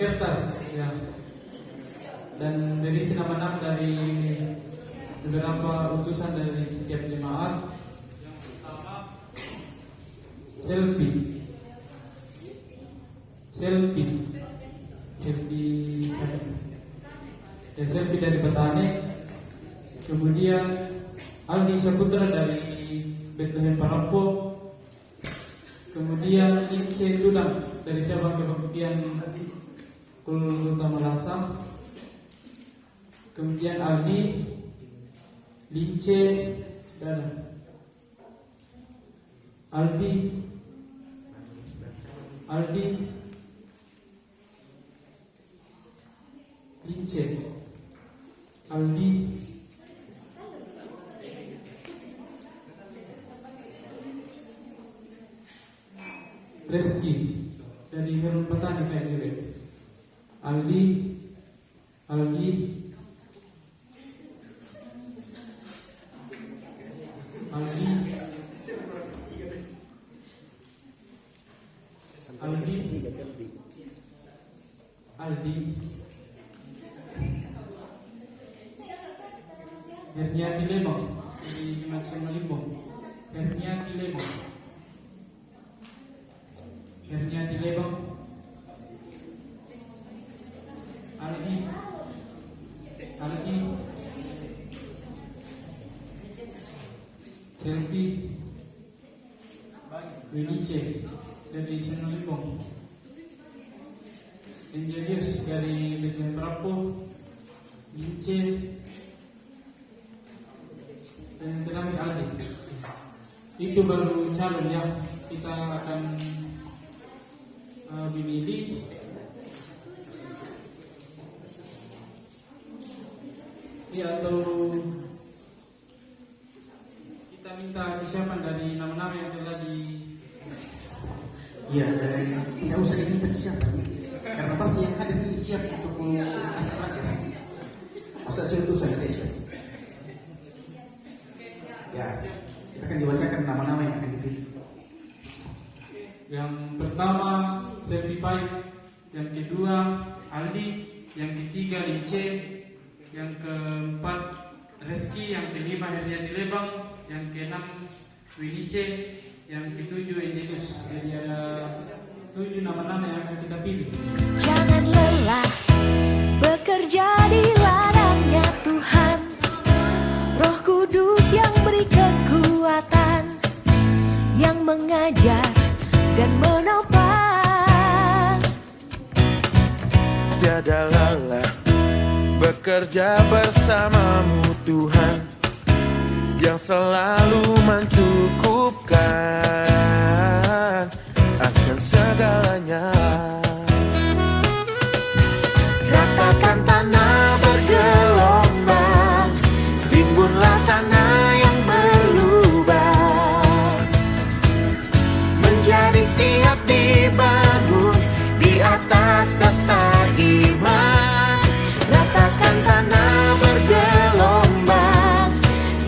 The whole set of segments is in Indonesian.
kertas ya. Dan berisi nama-nama dari beberapa utusan dari setiap jemaat. Yang pertama selfie ya, selfie dari Petani. Kemudian Aldi Saputra dari Bethlehem Parampo. Kemudian Ince Tulang dari cabang kebaktian Kota Malasam. Kemudian Aldi Lince dan Aldi Lince Aldi Reski dari Herun Petani kayak gitu. Aldi Herniati Lemong di Dimensi Malimbong. Herniati Lemong Aldi Selvi Winice dari Senolimbong. Angelius dari Bethlehem Prapo. Lince dan terakhir Aldi. Itu baru calon ya. Kita akan memilih ya, atau kita minta kesiapan dari nama-nama yang telah di. Iya, dari tidak usah diminta kesiapan karena pasti yang hadir ini siap untuk masa itu saya siap. Ya, silakan dibacakan nama-nama yang akan dipilih. Yang pertama Selvi Paik, yang kedua Aldi, yang ketiga Lince, yang keempat Reski, yang kelima Herdiati Lebang, yang keenam Winice, yang ketujuh Angelius. Jadi ada 7 nama-nama yang akan kita pilih. Jangan lelah bekerja di ladangnya Tuhan, Roh Kudus yang beri kekuatan, yang mengajar dan menopang. Tiada lelah bekerja bersamamu Tuhan, yang selalu mencukupkan akan segalanya. Ratakan tanah bergelombang, timbunlah tanah yang berlubang, menjadi siap dibangun di atas dasar iman. Ratakan tanah bergelombang,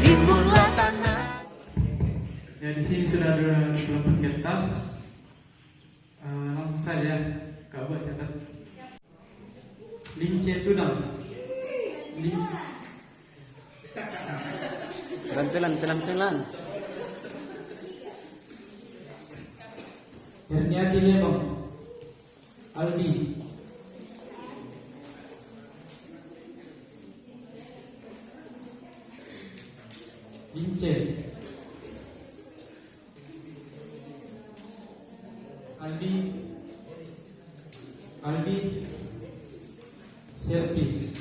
timbunlah tanah. Ya, di sini sudah ada beberapa kertas. Langsung saja Kak buat catat. Lince Tunang. Pelan-pelan. Herniati Lemong. Aldi. Lince. Aldi Selvi.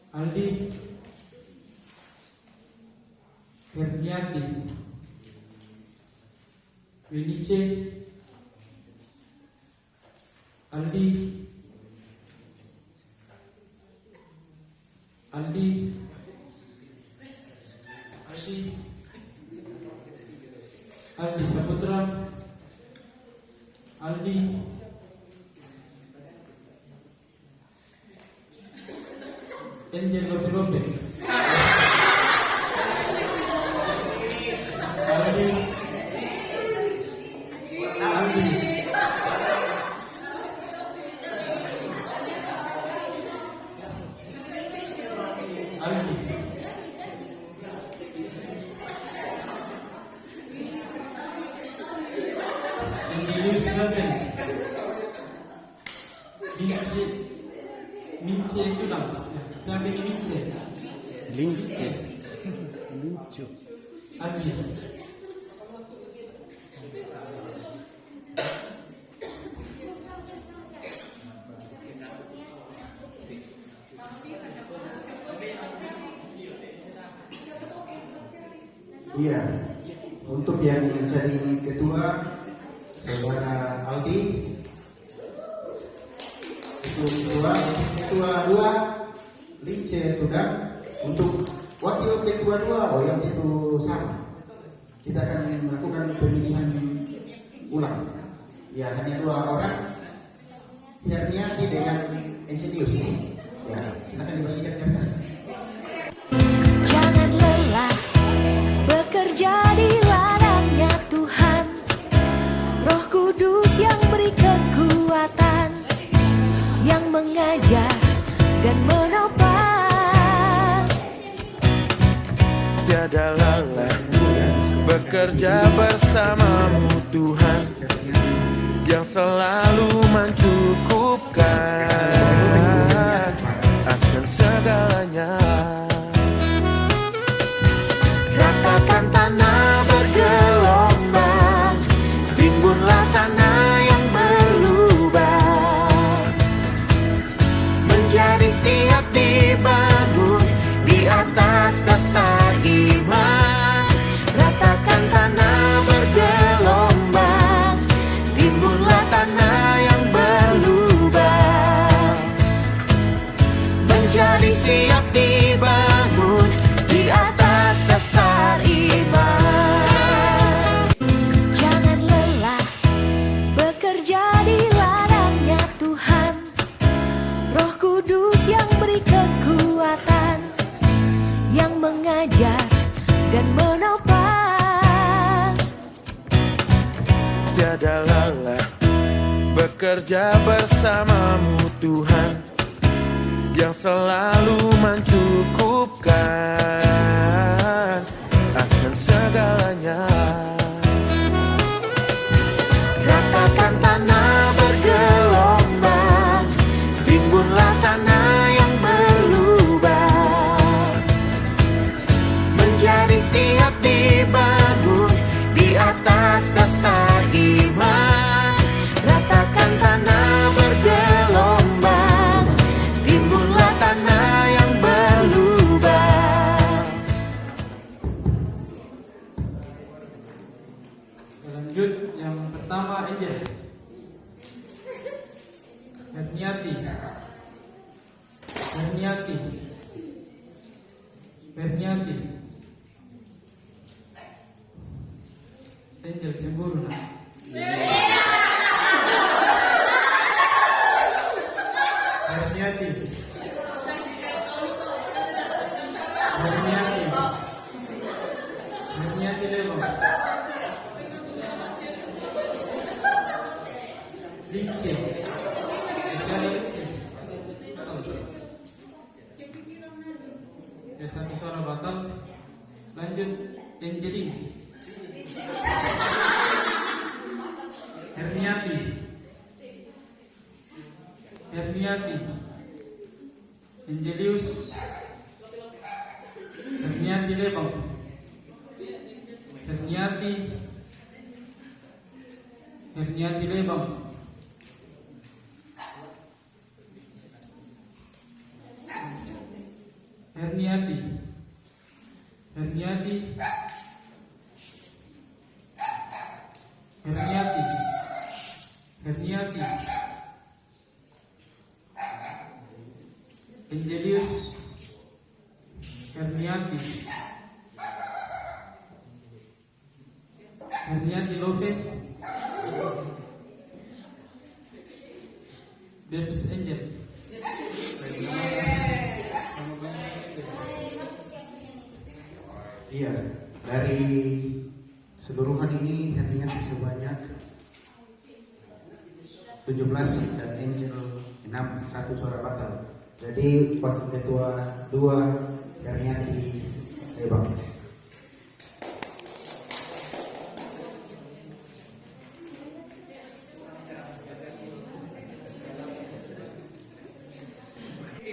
Aldi Herniati. Winice. Aldi Saputra. Aldi Angel Lope. Angelius Melvin, Mince itu dong. Siapa ini Mince? Lince. Adi. Iya, untuk yang menjadi ketua saudara Aldi, ketua 2 Lince sudah. Untuk wakil ketua 2, yang itu sama. Kita akan melakukan pemilihan ulang. Ya, hanya 2 orang. Herniati dengan Angelius. Ya, silakan dibagikan ke atas. Jangan lelah bekerja di ladangnya Tuhan. Roh Kudus yang beri kekuatan, yang mengajar dan menopang. Tiada lelah bekerja bersamamu Tuhan, yang selalu mencukupkan akan segalanya. Ratakan tanah bergelombang, timbunlah tanah yang berlubang, menjadi siap dibangun di atas dasar iman. Ratakan tanah bergelombang, timbunlah tanah yang berlubang, menjadi siap dibangun di atas dasar iman. Jangan lelah bekerja di ladangnya Tuhan. Roh Kudus yang beri kekuatan, yang mengajar dan menopang. Tiada lelah bekerja bersamamu Tuhan, yang selalu mencukupkan akan segalanya. Ratakan tanah bergelombang, timbunlah tanah yang berlubang, menjadi siap dibangun di atas dasar iman. Ratakan tanah bergelombang, timbunlah tanah yang berlubang. Lanjut yang pertama Angel. Berniati. Angel cemburu. Berniati Lebong. Lince. Ya, satu suara batal. Lanjut Angelin. Herniati. Angelius. Herniati Lebong. Herniati Lebong. Herniati. Angelius. Herniati Love. Babes Angel. Iya, dari seluruhan ini Herniati sebanyak 17 dan Angel 6, satu suara batal. Jadi wakil ketua 2 Herniati Lebong.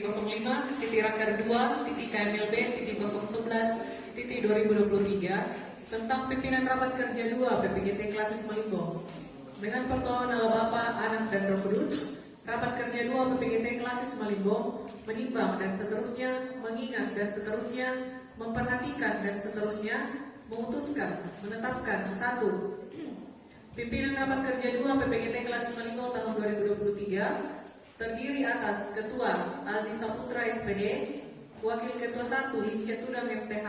011.KMLB.011.2023 tentang pimpinan rapat kerja 2 PPGT Klasis Malimbong. Dengan pertolongan Allah Bapa, Anak, dan Roh Kudus, rapat kerja 2 PPGT Klasis Malimbong menimbang dan seterusnya, mengingat dan seterusnya, memperhatikan dan seterusnya, memutuskan, menetapkan 1. Pimpinan rapat kerja 2 PPGT Klasis Malimbong tahun 2023 terdiri atas Ketua Aldi Saputra SPD, Wakil Ketua 1 Lince Tudang MTH,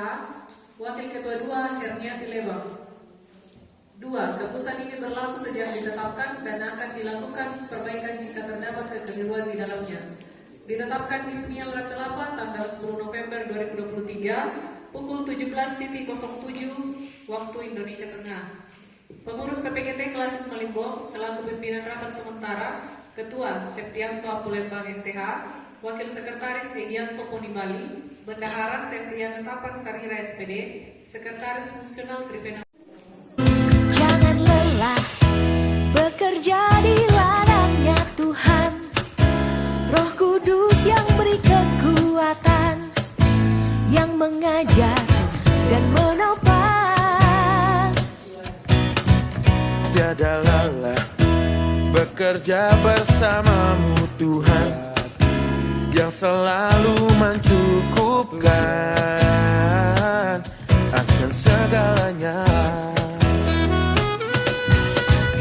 Wakil Ketua 2 Herniati Lebang. 2. Keputusan ini berlaku sejak ditetapkan dan akan dilakukan perbaikan jika terdapat kekeliruan di dalamnya. Ditetapkan di Peniel Ratelapa tanggal 10 November 2023 pukul 17.07 waktu Indonesia Tengah. Pengurus PPGT Klasis Malimbong selaku pimpinan rapat sementara Ketua Septianto Apulembang STH, Wakil Sekretaris Egianto Ponibali, Bendahara Septriana Sapang Sarira SPD, Sekretaris Fungsional Trivena. Jangan lelah bekerja di ladangnya Tuhan, Roh Kudus yang beri kekuatan, yang mengajar dan menopang. Tiada lelah bekerja bersamamu Tuhan, yang selalu mencukupkan akan segalanya.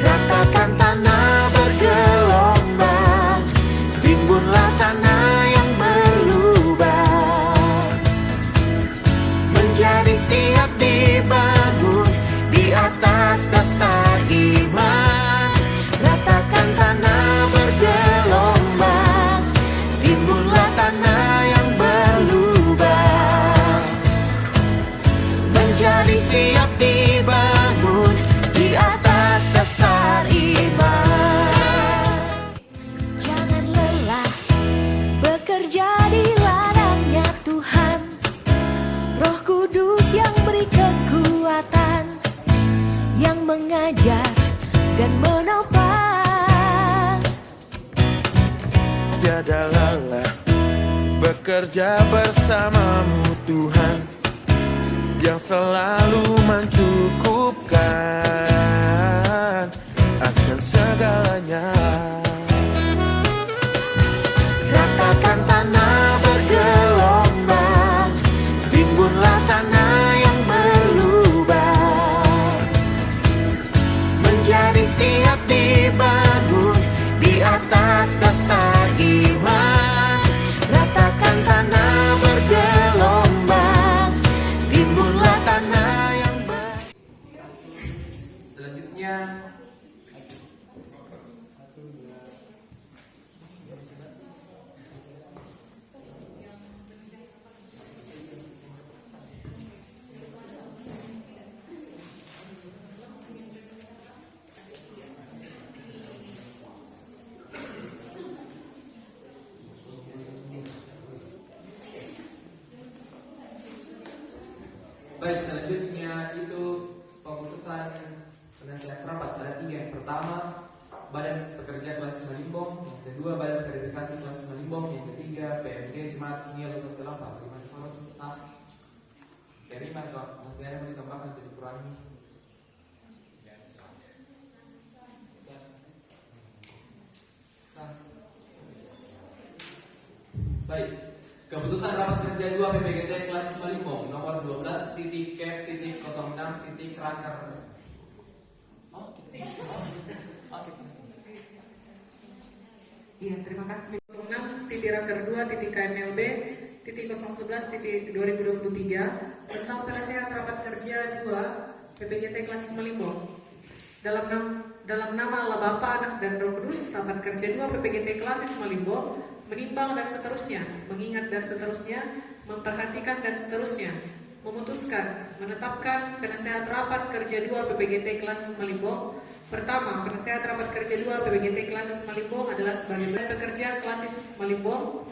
Ratakan tanah bergelombang, timbunlah tanah yang berlubang, menjadi siap dibangun di atas dasar iman. Ratakan tanah bergelombang, timbunlah tanah yang berlubang, menjadi siap dibangun di atas dasar iman. Jangan lelah bekerja di ladangnya Tuhan, Roh Kudus yang beri kekuatan, yang mengajar dan menopang. Tiada lelah bekerja bersamamu Tuhan, yang selalu mencukupkan akan segalanya. Ratakan tanah bergelombang, timbunlah tanah yang berlubang, menjadi siap dibangun di atas dasar iman. Ratakan tanah bergelombang, timbunlah tanah yang Selanjutnya selanjutnya itu keputusan penasihat rapat ada 3. Yang pertama, Badan Pekerja Klasis Malimbong. Yang kedua, Badan Verifikasi Klasis Malimbong. Yang ketiga, PMG Jemaat Niel untuk Kelapa. Bagaimana kalau sah? Terima atau masih ada yang mau ditambahkan jadi kurangi? Sah. Baik. Keputusan rapat kerja 2 PPGT Klasis Malimbong nomor 12.Cap.06.Raker. Iya, terima kasih. 06.Raker2.KMLB.011.2023 tentang penasihat rapat kerja 2 PPGT Klasis Malimbong. Dalam nama Allah Bapa, Anak, dan Roh Kudus, rapat kerja 2 PPGT Klasis Malimbong menimbang dan seterusnya, mengingat dan seterusnya, memperhatikan dan seterusnya, memutuskan, menetapkan penasihat rapat kerja 2 PPGT Klasis Malimbong. Pertama, penasihat rapat kerja 2 PPGT Klasis Malimbong adalah sebagai Badan Pekerja Klasis Malimbong,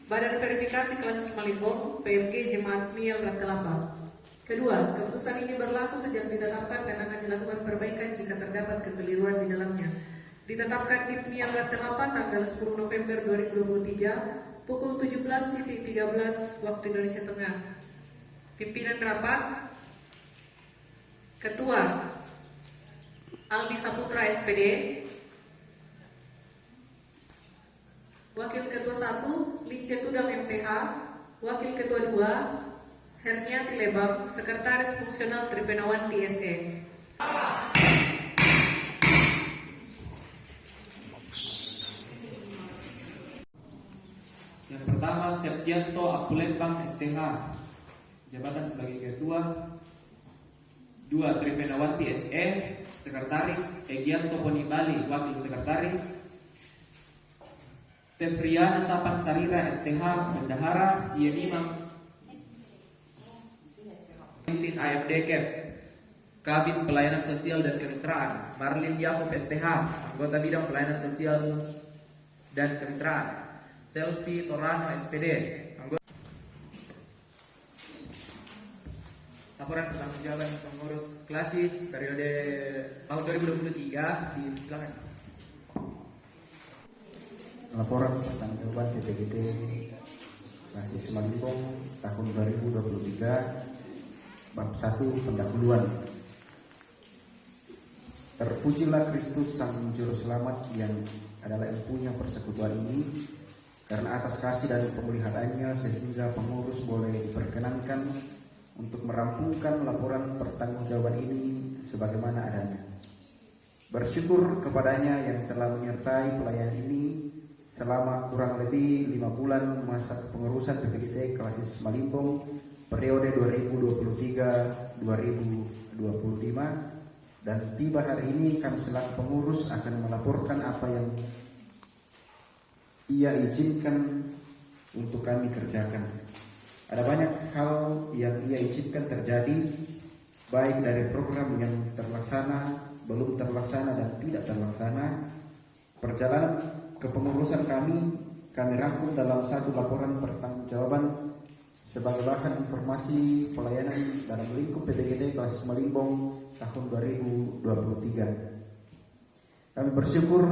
Badan Verifikasi Klasis Malimbong, PMG Jemaat Niel Ratelapa. Kedua, keputusan ini berlaku sejak ditetapkan dan akan dilakukan perbaikan jika terdapat kekeliruan di dalamnya. Ditetapkan di Peniel Ratelapa tanggal 10 November 2023 pukul 17.13 waktu Indonesia Tengah. Pimpinan rapat, Ketua Aldi Saputra SPD, Wakil Ketua 1 Lince Tudang MTH, Wakil Ketua 2 Herniati Lebang, Sekretaris Fungsional Tripenawanti SE. Yang pertama, Septianto Akulembang STH, jabatan sebagai Ketua. 2. Tripenawanti SE, Sekretaris. Egianto Ponibali, Wakil Sekretaris. Sefriana Sapan Sarira STH, Bendahara. Sienimang Pemimpin AFD Kep, Kabin Pelayanan Sosial dan Kemitraan. Marlin Yakob STH, Anggota Bidang Pelayanan Sosial dan Kemitraan. Selvi Torano SPD, anggota. Laporan pertanggungjawaban pengurus klasis periode tahun 2023 dipersilakan. Laporan pertanggungjawaban PPGT Klasis Malimpong tahun 2023 bab 1 pendahuluan. Terpujilah Kristus Sang Juru Selamat yang adalah empunya persekutuan ini, karena atas kasih dan pemeliharaannya sehingga pengurus boleh diperkenankan untuk merampungkan laporan pertanggungjawaban ini sebagaimana adanya. Bersyukur kepadanya yang telah menyertai pelayanan ini selama kurang lebih 5 bulan masa kepengurusan PPGT Klasis Malimpong periode 2023-2025, dan tiba hari ini kami selaku pengurus akan melaporkan apa yang ia izinkan untuk kami kerjakan. Ada banyak hal yang ia izinkan terjadi, baik dari program yang terlaksana, belum terlaksana, dan tidak terlaksana. Perjalanan kepengurusan kami rangkum dalam satu laporan pertanggungjawaban sebagai bahan informasi pelayanan dalam lingkup PPGT Klasis Malimpong tahun 2023. Kami bersyukur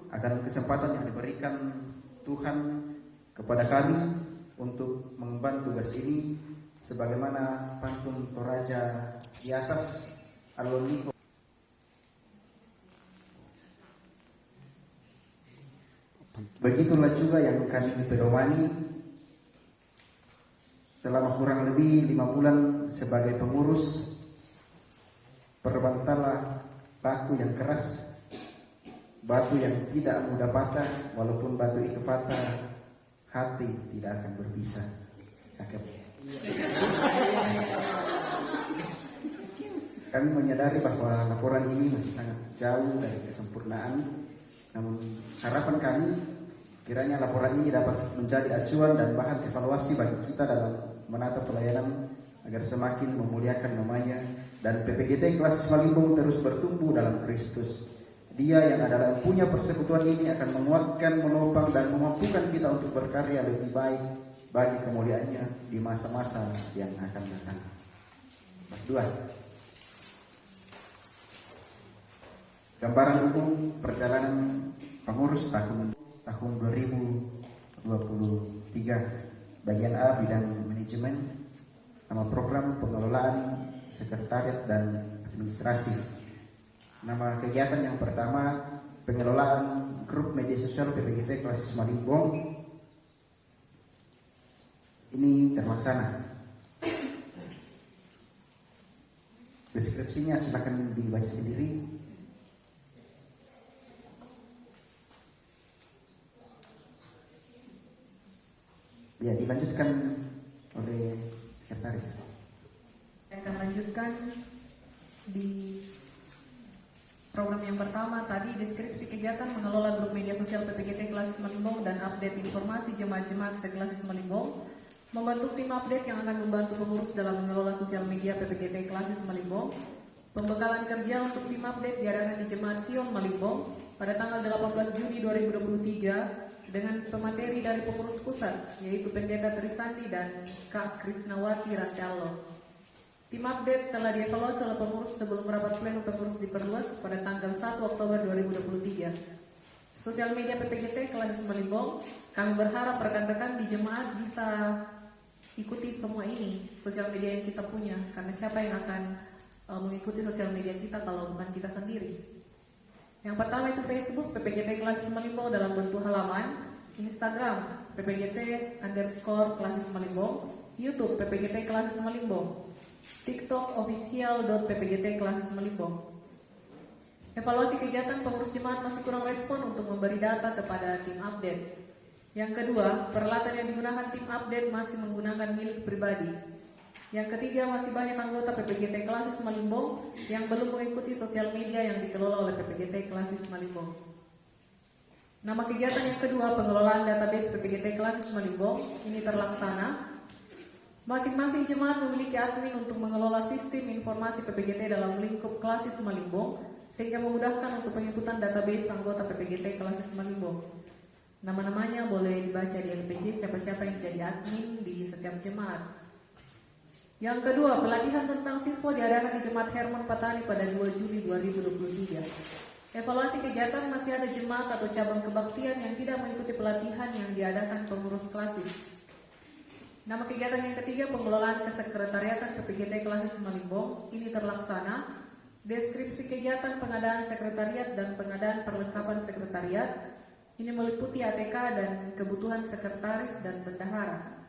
akan kesempatan yang diberikan Tuhan kepada kami untuk mengemban tugas ini sebagaimana pantun Toraja di atas Alon Niko. Begitulah juga yang kami pedomani selama kurang lebih 5 bulan sebagai pengurus. Perbantalah batu yang keras, batu yang tidak mudah patah. Walaupun batu itu patah, hati tidak akan berpisah. Cakep. Kami menyadari bahwa laporan ini masih sangat jauh dari kesempurnaan. Namun harapan kami kiranya laporan ini dapat menjadi acuan dan bahan evaluasi bagi kita dalam menata pelayanan agar semakin memuliakan namanya, dan PPGT Klasis Malimpong terus bertumbuh dalam Kristus. Dia yang adalah punya persekutuan ini akan menguatkan, menopang, dan memampukan kita untuk berkarya lebih baik bagi kemuliaannya di masa-masa yang akan datang. Berdua. Gambaran umum perjalanan pengurus tahun 2023. Bagian A, bidang manajemen. Nama program pengelolaan sekretariat dan administrasi. Nama kegiatan yang pertama, pengelolaan grup media sosial PPGT Klasis Malimpong. Ini terlaksana. Deskripsinya silakan dibaca sendiri. Ya, dilanjutkan oleh sekretaris. Saya akan lanjutkan di program yang pertama tadi, deskripsi kegiatan mengelola grup media sosial PPGT Klasis Malimpong dan update informasi jemaat-jemaat seklasis Malimpong. Membentuk tim update yang akan membantu pengurus dalam mengelola sosial media PPGT Klasis Malimpong. Pembekalan kerja untuk tim update diadakan di Jemaat Sion Malimpong pada tanggal 18 Juni 2023 dengan pemateri dari pengurus pusat, yaitu Pendeta Trisandi dan Kak Krisnawati Rantialo. Tim update telah dievaluasi oleh pengurus sebelum rapat pleno pengurus diperluas pada tanggal 1 Oktober 2023. Sosial media PPGT Klasis Malimpong, Kami berharap rekan-rekan di jemaat bisa ikuti semua ini, sosial media yang kita punya, karena siapa yang akan mengikuti sosial media kita kalau bukan kita sendiri. Yang pertama itu Facebook PPGT Klasis Malimbong dalam bentuk halaman, Instagram PPGT_Klasis Malimbong, YouTube PPGT Klasis Malimbong, TikTok official.ppgt Klasis Malimbong. Evaluasi kegiatan pengurus jemaat masih kurang respon untuk memberi data kepada tim update. Yang kedua, peralatan yang digunakan tim update masih menggunakan milik pribadi. Yang ketiga, masih banyak anggota PPGT Klasis Malimbong yang belum mengikuti sosial media yang dikelola oleh PPGT Klasis Malimbong. Nama kegiatan yang kedua, pengelolaan database PPGT Klasis Malimbong, ini terlaksana. Masing-masing jemaat memiliki admin untuk mengelola sistem informasi PPGT dalam lingkup Klasis Malimbong, sehingga memudahkan untuk penginputan database anggota PPGT Klasis Malimbong. Nama-namanya boleh dibaca di LPG siapa-siapa yang jadi admin di setiap jemaat. Yang kedua, pelatihan tentang siswa diadakan di Jemaat Hermon Patani pada 2 Juli 2023. Evaluasi kegiatan, masih ada jemaat atau cabang kebaktian yang tidak mengikuti pelatihan yang diadakan pengurus klasis. Nama kegiatan yang ketiga, pengelolaan kesekretariatan PPGT Klasis Malimbong, ini terlaksana. Deskripsi kegiatan pengadaan sekretariat dan pengadaan perlengkapan sekretariat, ini meliputi ATK dan kebutuhan sekretaris dan bendahara.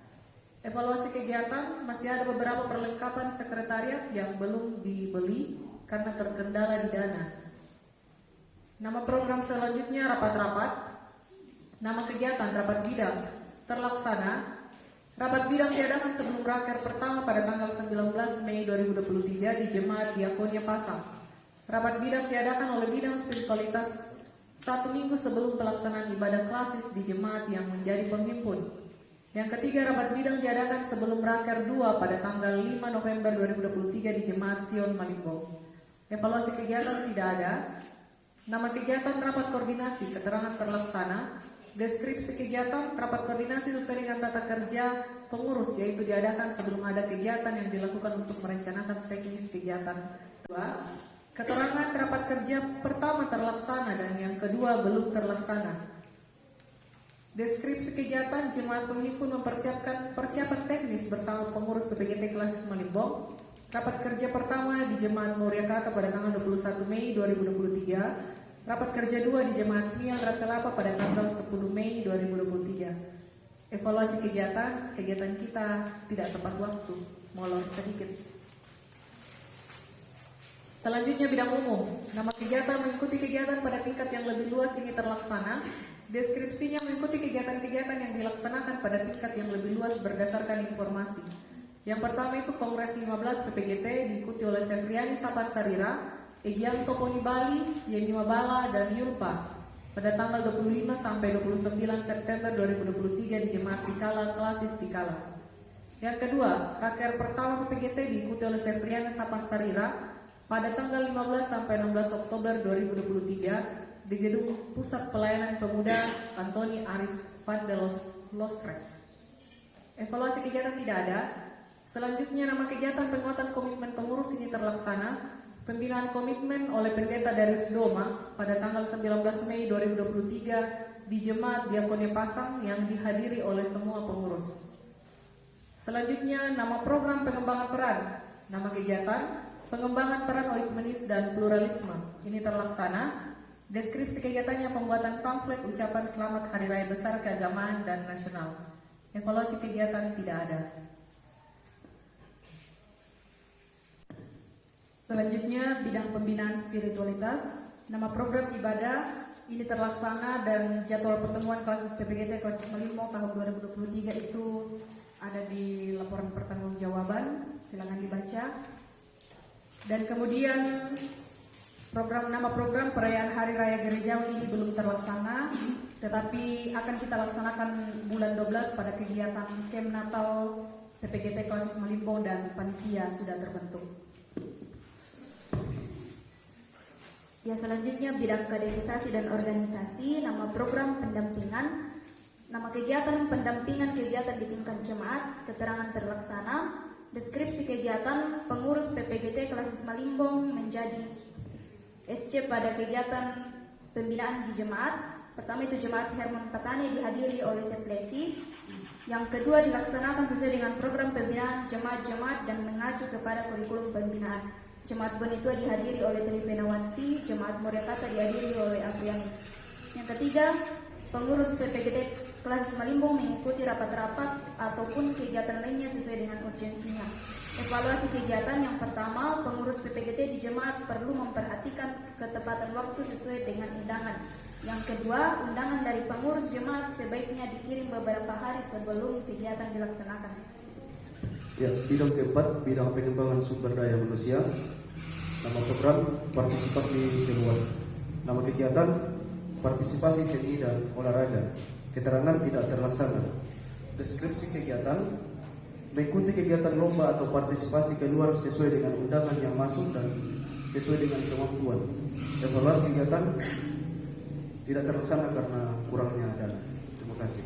Evaluasi kegiatan, masih ada beberapa perlengkapan sekretariat yang belum dibeli karena terkendala di dana. Nama program selanjutnya rapat-rapat. Nama kegiatan rapat bidang terlaksana. Rapat bidang diadakan sebelum raker pertama pada tanggal 19 Mei 2023 di Jemaat Diakonia Pasang. Rapat bidang diadakan oleh bidang spiritualitas 1 minggu sebelum pelaksanaan ibadah klasis di jemaat yang menjadi penghimpun. Yang ketiga, rapat bidang diadakan sebelum raker 2 pada tanggal 5 November 2023 di Jemaat Sion Malimbong. Evaluasi kegiatan tidak ada. Nama kegiatan rapat koordinasi, keterangan terlaksana. Deskripsi kegiatan, rapat koordinasi sesuai dengan tata kerja pengurus, yaitu diadakan sebelum ada kegiatan yang dilakukan untuk merencanakan teknis kegiatan. 2. Keterangan rapat kerja pertama terlaksana dan yang kedua belum terlaksana. Deskripsi kegiatan, jemaat penghimpun mempersiapkan persiapan teknis bersama pengurus PPGT Klasis Malimbong. Rapat kerja pertama di Jemaat Muria Kata pada tanggal 21 Mei 2023. Rapat kerja 2 di Jemaat Nial Ratelapa pada tanggal 10 Mei 2023. Evaluasi kegiatan kita tidak tepat waktu, molor sedikit. Selanjutnya bidang umum. Nama kegiatan mengikuti kegiatan pada tingkat yang lebih luas, ini terlaksana. Deskripsinya mengikuti kegiatan-kegiatan yang dilaksanakan pada tingkat yang lebih luas berdasarkan informasi. Yang pertama itu Kongres 15 PPGT diikuti oleh Sevriani Sapan Sarira, Egianto Poni Bali, Yemi Mabala, dan Yulpa pada tanggal 25 sampai 29 September 2023 di Jemaat Tikala Klasis Tikala. Yang kedua, raker pertama PPGT diikuti oleh Sevriani Sapan Sarira pada tanggal 15 sampai 16 Oktober 2023 di Gedung Pusat Pelayanan Pemuda Antoni Aris van de Losrek. Evaluasi kegiatan tidak ada. Selanjutnya, nama kegiatan penguatan komitmen pengurus ini terlaksana. Pembinaan komitmen oleh Pendeta Darius Doma pada tanggal 19 Mei 2023 di Jemaat Diakonia Pasang yang dihadiri oleh semua pengurus. Selanjutnya, nama program pengembangan peran. Nama kegiatan pengembangan peran oikumenis dan pluralisme, ini terlaksana. Deskripsi kegiatannya pembuatan pamflet ucapan selamat Hari Raya Besar Keagamaan dan Nasional. Evaluasi kegiatan tidak ada. Selanjutnya bidang pembinaan spiritualitas. Nama program ibadah ini terlaksana dan jadwal pertemuan klasis PPGT Klasis Malimbong tahun 2023 itu ada di laporan pertanggungjawaban, silakan dibaca. Dan kemudian nama program perayaan Hari Raya Gerejawi ini belum terlaksana, tetapi akan kita laksanakan bulan 12 pada kegiatan Camp Natal PPGT Klasis Malimbong dan panitia sudah terbentuk. Ya, selanjutnya bidang kaderisasi dan organisasi. Nama program pendampingan. Nama kegiatan pendampingan kegiatan di tingkat jemaat, keterangan terlaksana. Deskripsi kegiatan pengurus PPGT Klasis Malimbong menjadi SC pada kegiatan pembinaan di jemaat. Pertama itu Jemaat Hermon Patani dihadiri oleh Setlesi. Yang kedua dilaksanakan sesuai dengan program pembinaan jemaat-jemaat dan mengacu kepada kurikulum pembinaan. Jemaat Bonitua dihadiri oleh Trivena Wanti, Jemaat Muryakata dihadiri oleh Apriani. Yang ketiga, pengurus PPGT Klasis Malimbong mengikuti rapat-rapat ataupun kegiatan lainnya sesuai dengan urgensinya. Evaluasi kegiatan yang pertama, pengurus PPGT di jemaat perlu memperhatikan ketepatan waktu sesuai dengan undangan. Yang kedua, undangan dari pengurus jemaat sebaiknya dikirim beberapa hari sebelum kegiatan dilaksanakan. Ya, bidang keempat, bidang pengembangan sumber daya manusia. Nama program partisipasi keluar. Nama kegiatan partisipasi seni dan olahraga. Keterangan tidak terlaksana. Deskripsi kegiatan mengikuti kegiatan lomba atau partisipasi keluar sesuai dengan undangan yang masuk dan sesuai dengan kemampuan. Evaluasi kegiatan tidak terlaksana karena kurangnya dana. Terima kasih.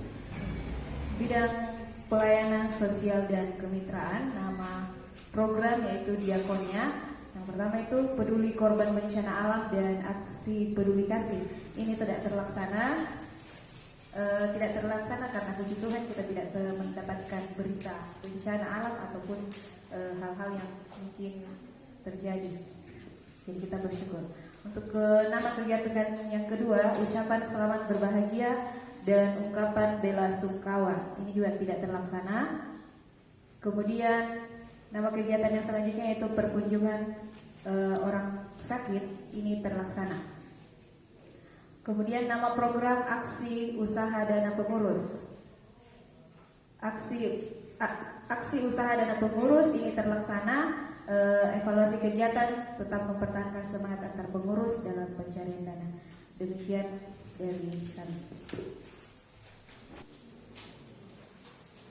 Bidang pelayanan sosial dan kemitraan, nama program yaitu Diakonia. Yang pertama itu peduli korban bencana alam dan aksi peduli kasih. Ini tidak terlaksana. Tidak terlaksana karena puji Tuhan kita tidak mendapatkan berita bencana alam ataupun hal-hal yang mungkin terjadi. Jadi kita bersyukur. Untuk nama kegiatan yang kedua, ucapan selamat berbahagia dan ungkapan bela sungkawa. Ini juga tidak terlaksana. Kemudian nama kegiatan yang selanjutnya yaitu perkunjungan orang sakit. Ini terlaksana. Kemudian nama program aksi usaha dana pengurus. Aksi usaha dana pengurus ini terlaksana. Evaluasi kegiatan tetap mempertahankan semangat antar pengurus dalam pencarian dana. Demikian dari kami.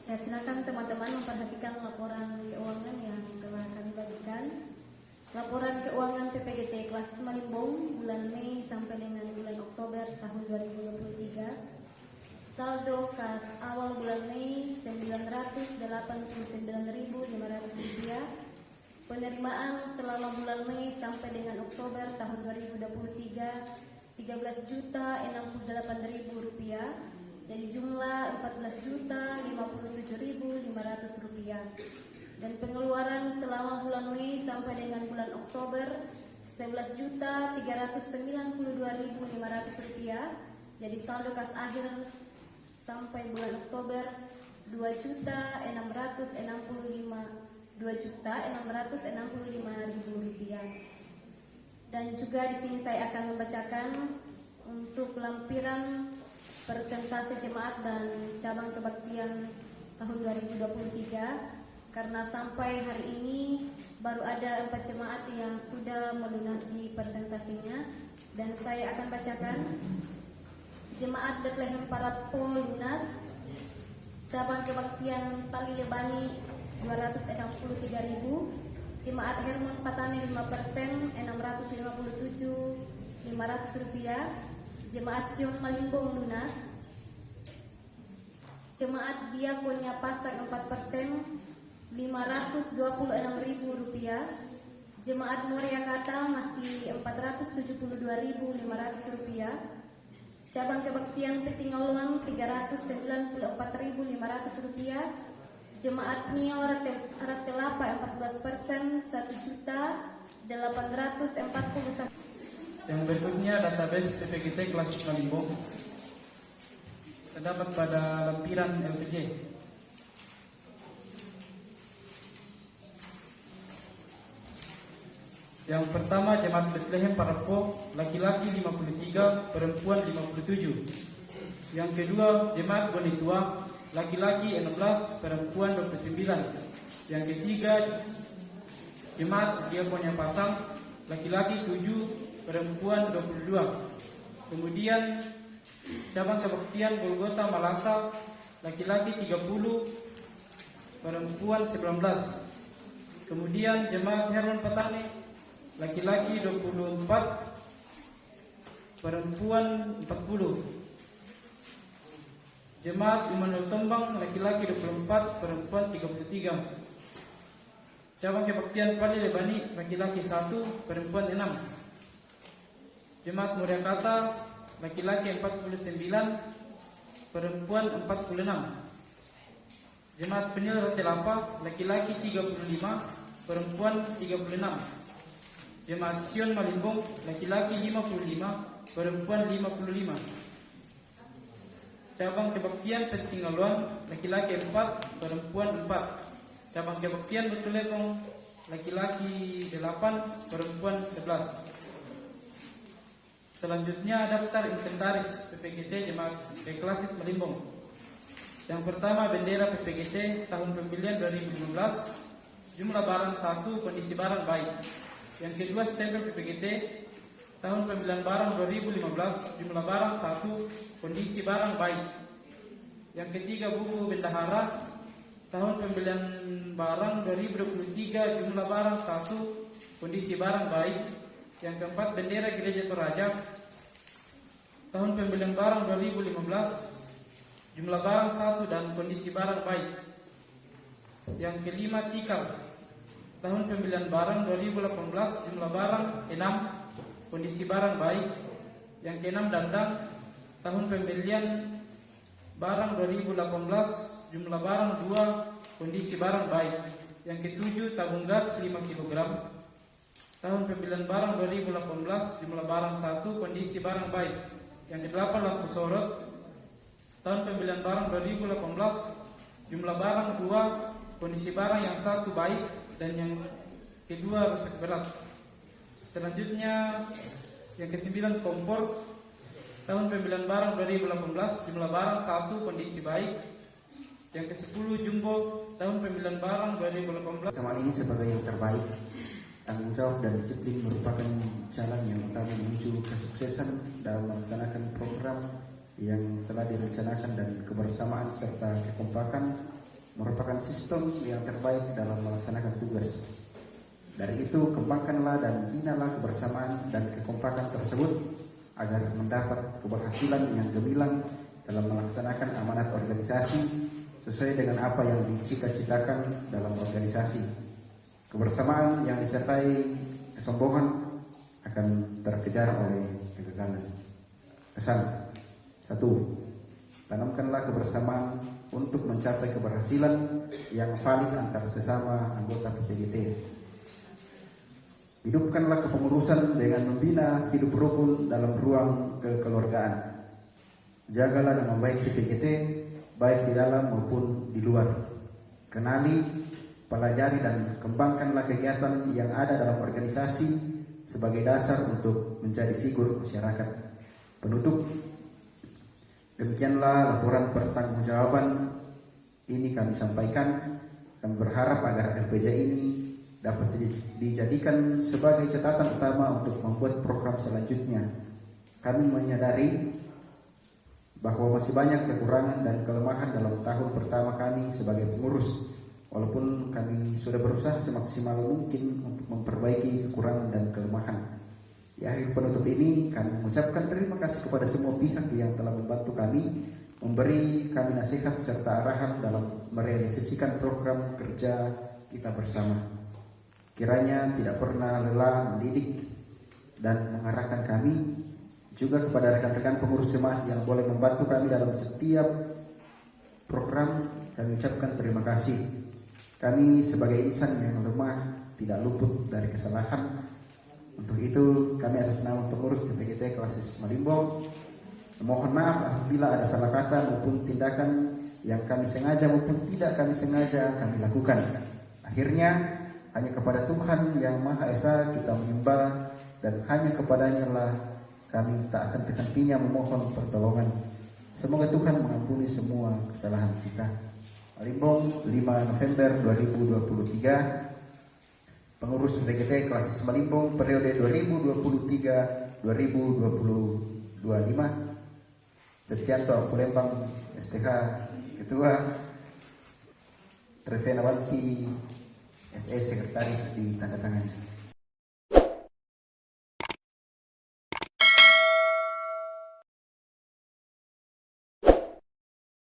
Ya, silakan teman-teman memperhatikan laporan keuangan yang telah kami bagikan. Laporan keuangan PPGT Klasis Malimbong bulan Mei sampai dengan bulan Oktober tahun 2023. Saldo kas awal bulan Mei Rp989.500. Penerimaan selama bulan Mei sampai dengan Oktober tahun 2023 Rp13.068.000. Jadi jumlah Rp14.057.500. Dan pengeluaran selama bulan Mei sampai dengan bulan Oktober Rp11.392.500. Jadi saldo kas akhir sampai bulan Oktober Rp2.665.000. Dan juga di sini saya akan membacakan untuk lampiran persentase jemaat dan cabang kebaktian tahun 2023. Karena sampai hari ini baru ada 4 jemaat yang sudah melunasi persentasenya, dan saya akan bacakan. Jemaat Bethlehem Parapo lunas, cabang kebaktian Tali Lebani 263.000, Jemaat Hermon Patani 5% Rp657.500, Jemaat Sion Malimbong lunas, Jemaat Diakonia Pasang 4% Rp526.000, Jemaat Muryakata masih Rp472.500, cabang kebaktian Petingaluang Rp394.500, Jemaat Nio Ratelapa 14% Rp1.841.000. Yang berikutnya database PPGT Klasis Malimbong terdapat pada lampiran LPJ. Yang pertama Jemaat Bethlehem Parapo, laki-laki 53, perempuan 57. Yang kedua Jemaat Bonitua, laki-laki 16, perempuan 29. Yang ketiga Jemaat Diakonia Pasang, laki-laki 7, perempuan 22. Kemudian cabang kebaktian Golgota Malasa, laki-laki 30, perempuan 19. Kemudian Jemaat Hermon Patani, laki-laki 24, perempuan 40. Jemaat Immanuel Tombang, laki-laki 24, perempuan 33. Cabang kebaktian Pali Lebani, laki-laki 1, perempuan 6. Jemaat Muryakata, laki-laki 49, perempuan 46. Jemaat Penil Rotelapa, laki-laki 35, perempuan 36. Jemaat Sion Malimbong, laki-laki 55, perempuan 55. Cabang Kebaktian Pentinggaluan, laki-laki 4, perempuan 4. Cabang Kebaktian Betulepong, laki-laki 8, perempuan 11. Selanjutnya daftar inventaris PPGT Jemaat Eklasis Malimbong. Yang pertama, bendera PPGT tahun pembelian 2015, jumlah barang 1, kondisi barang baik. Yang kedua, stempel PPGT tahun pembelian barang 2015, jumlah barang 1, kondisi barang baik. Yang ketiga, buku bendahara tahun pembelian barang 2023, jumlah barang 1, kondisi barang baik. Yang keempat, bendera Gereja Toraja tahun pembelian barang 2015, jumlah barang 1 dan kondisi barang baik. Yang kelima, tikar tahun pembelian barang 2018, jumlah barang 6, kondisi barang baik. Yang keenam, dandang tahun pembelian barang 2018, jumlah barang 2, kondisi barang baik. Yang ketujuh, tabung gas 5 kg tahun pembelian barang 2018, jumlah barang 1, kondisi barang baik. Yang kedelapan, lampu sorot tahun pembelian barang 2018, jumlah barang 2, kondisi barang yang 1 baik dan yang kedua rusak berat. Selanjutnya yang ke-9, kompor tahun pembelian barang 2018, jumlah barang 1, kondisi baik. Yang ke-10, jumbo tahun pembelian barang 2018. Kebersamaan ini sebagai yang terbaik. Tanggung jawab dan disiplin merupakan jalan yang utama menuju kesuksesan dalam melaksanakan program yang telah direncanakan, dan kebersamaan serta kekompakan merupakan sistem yang terbaik dalam melaksanakan tugas. Dari itu, kembangkanlah dan binalah kebersamaan dan kekompakan tersebut agar mendapat keberhasilan yang gemilang dalam melaksanakan amanat organisasi sesuai dengan apa yang dicita-citakan dalam organisasi. Kebersamaan yang disertai kesombongan akan terkejar oleh kegagalan. Kesan 1. Tanamkanlah kebersamaan untuk mencapai keberhasilan yang valid antar sesama anggota PPGT. Hidupkanlah kepengurusan dengan membina hidup rukun dalam ruang kekeluargaan. Jagalah nama baik PPGT baik di dalam maupun di luar. Kenali, pelajari dan kembangkanlah kegiatan yang ada dalam organisasi sebagai dasar untuk menjadi figur masyarakat. Penutup, demikianlah laporan pertanggungjawaban ini kami sampaikan. Kami berharap agar LPJ ini dapat dijadikan sebagai catatan utama untuk membuat program selanjutnya. Kami menyadari bahwa masih banyak kekurangan dan kelemahan dalam tahun pertama kami sebagai pengurus. Walaupun kami sudah berusaha semaksimal mungkin untuk memperbaiki kekurangan dan kelemahan. Di akhir penutup ini, kami mengucapkan terima kasih kepada semua pihak yang telah membantu kami, memberi kami nasihat serta arahan dalam merealisasikan program kerja kita bersama. Kiranya tidak pernah lelah mendidik dan mengarahkan kami. Juga kepada rekan-rekan pengurus jemaat yang boleh membantu kami dalam setiap program, kami ucapkan terima kasih. Kami sebagai insan yang lemah tidak luput dari kesalahan. Untuk itu kami atas nama pengurus PPGT Eklasis Malimbong mohon maaf apabila ada salah kata maupun tindakan yang kami sengaja maupun tidak kami sengaja kami lakukan. Akhirnya hanya kepada Tuhan yang Maha Esa kita menyembah, dan hanya kepadanya lah kami tak akan henti-hentinya memohon pertolongan. Semoga Tuhan mengampuni semua kesalahan kita. Malimbong, 5 November 2023. Pengurus PPGT Eklasis Malimbong periode 2023-2025. Setianto Pulembang STH Ketua, Trevena Wanti SE Sekretaris di tanda tangan.